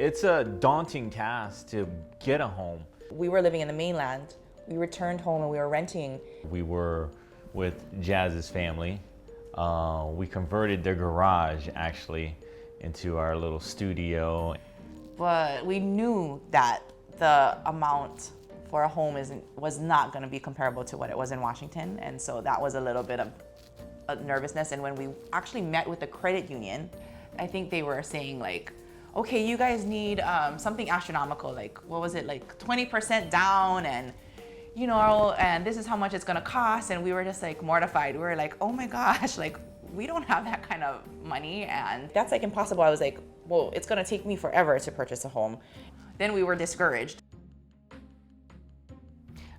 It's a daunting task to get a home. We were living in the mainland. We returned home and we were renting. We were with Jazz's family. We converted their garage actually into our little studio. But we knew that the amount for a home was not going to be comparable to what it was in Washington. And so that was a little bit of a nervousness. And when we actually met with the credit union, I think they were saying like, okay, you guys need something astronomical, like what was it, like 20% down, and you know, and this is how much it's gonna cost. And we were just like mortified. We were like, oh my gosh, like we don't have that kind of money, and that's like impossible. I was like, well, it's gonna take me forever to purchase a home. Then we were discouraged.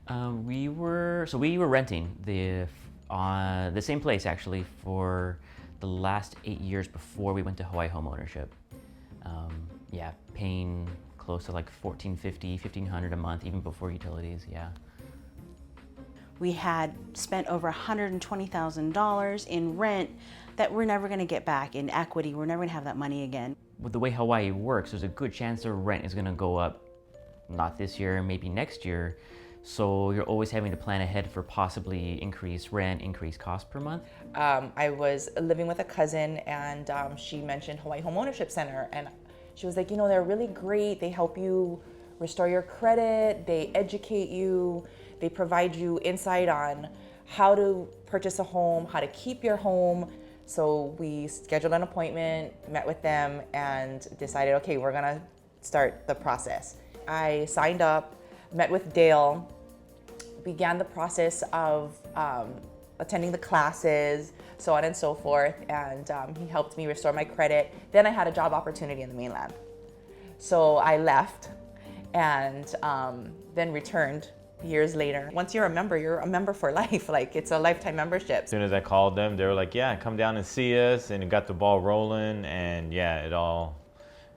We were renting the same place actually for the last 8 years before we went to Hawaii home ownership. Yeah, paying close to like $1,450, $1,500 a month, even before utilities. Yeah. We had spent over $120,000 in rent that we're never going to get back in equity. We're never going to have that money again. With the way Hawaii works, there's a good chance the rent is going to go up, not this year, maybe next year. So you're always having to plan ahead for possibly increased rent, increased cost per month. I was living with a cousin, and she mentioned Hawaii Home Ownership Center, and she was like, you know, they're really great. They help you restore your credit. They educate you. They provide you insight on how to purchase a home, how to keep your home. So we scheduled an appointment, met with them, and decided, okay, we're gonna start the process. I signed up, met with Dale, began the process of attending the classes, so on and so forth, and he helped me restore my credit. Then I had a job opportunity in the mainland. So I left and then returned years later. Once you're a member for life. Like, it's a lifetime membership. As soon as I called them, they were like, yeah, come down and see us, and it got the ball rolling, and yeah, it all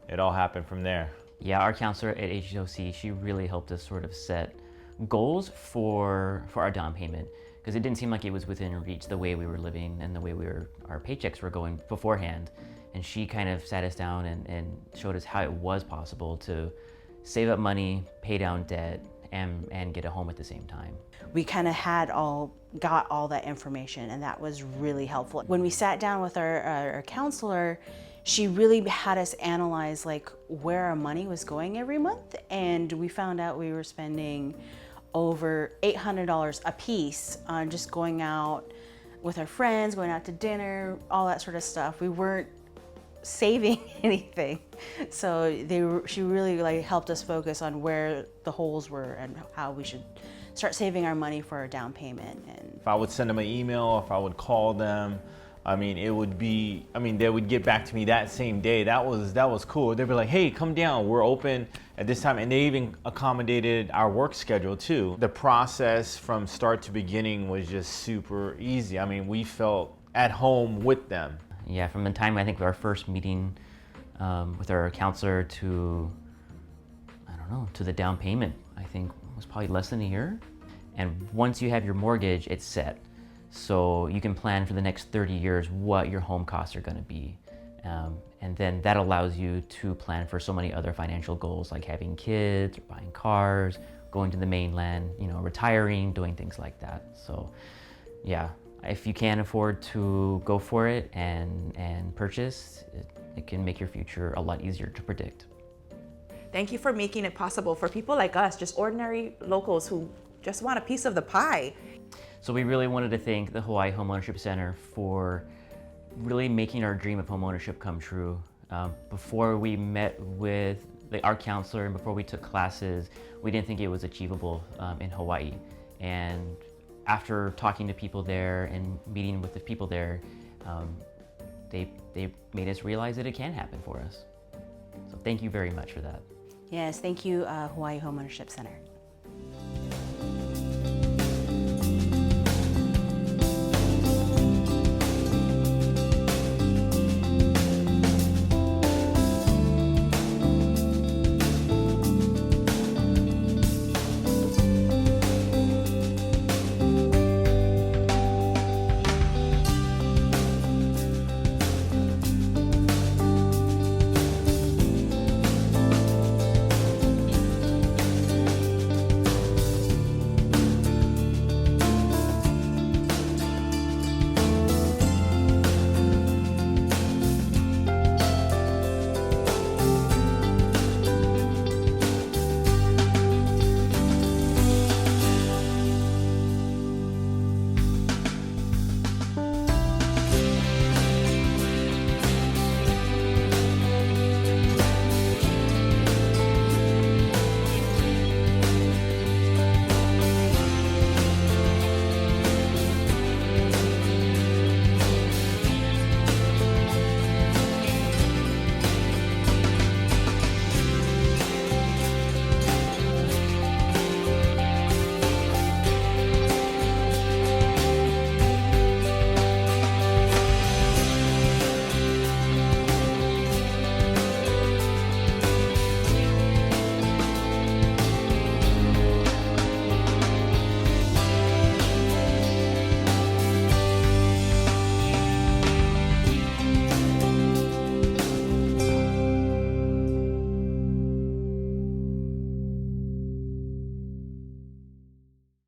happened from there. Yeah, our counselor at Hhoc, she really helped us sort of set goals for our down payment, because it didn't seem like it was within reach the way we were living and the way our paychecks were going beforehand. And she kind of sat us down and showed us how it was possible to save up money, pay down debt, and get a home at the same time. We kind of got all that information, and that was really helpful. When we sat down with our counselor, she really had us analyze like where our money was going every month, and we found out we were spending over $800 a piece on just going out with our friends, going out to dinner, all that sort of stuff. We weren't saving anything. So she really like helped us focus on where the holes were and how we should start saving our money for our down payment. And if I would send them an email, if I would call them, I mean, they would get back to me that same day. That was cool. They'd be like, hey, come down, we're open at this time. And they even accommodated our work schedule too. The process from start to beginning was just super easy. I mean, we felt at home with them. Yeah, from the time I think our first meeting with our counselor to, to the down payment, I think was probably less than a year. And once you have your mortgage, it's set. So you can plan for the next 30 years what your home costs are going to be. And then that allows you to plan for so many other financial goals, like having kids, or buying cars, going to the mainland, retiring, doing things like that. So yeah, if you can afford to go for it and purchase, it can make your future a lot easier to predict. Thank you for making it possible for people like us, just ordinary locals who just want a piece of the pie. So we really wanted to thank the Hawaii Home Ownership Center for really making our dream of home ownership come true. Before we met with our counselor and before we took classes, we didn't think it was achievable in Hawaii. And after talking to people there and meeting with the people there, they made us realize that it can happen for us. So thank you very much for that. yes, thank you, Hawaii Home Ownership Center.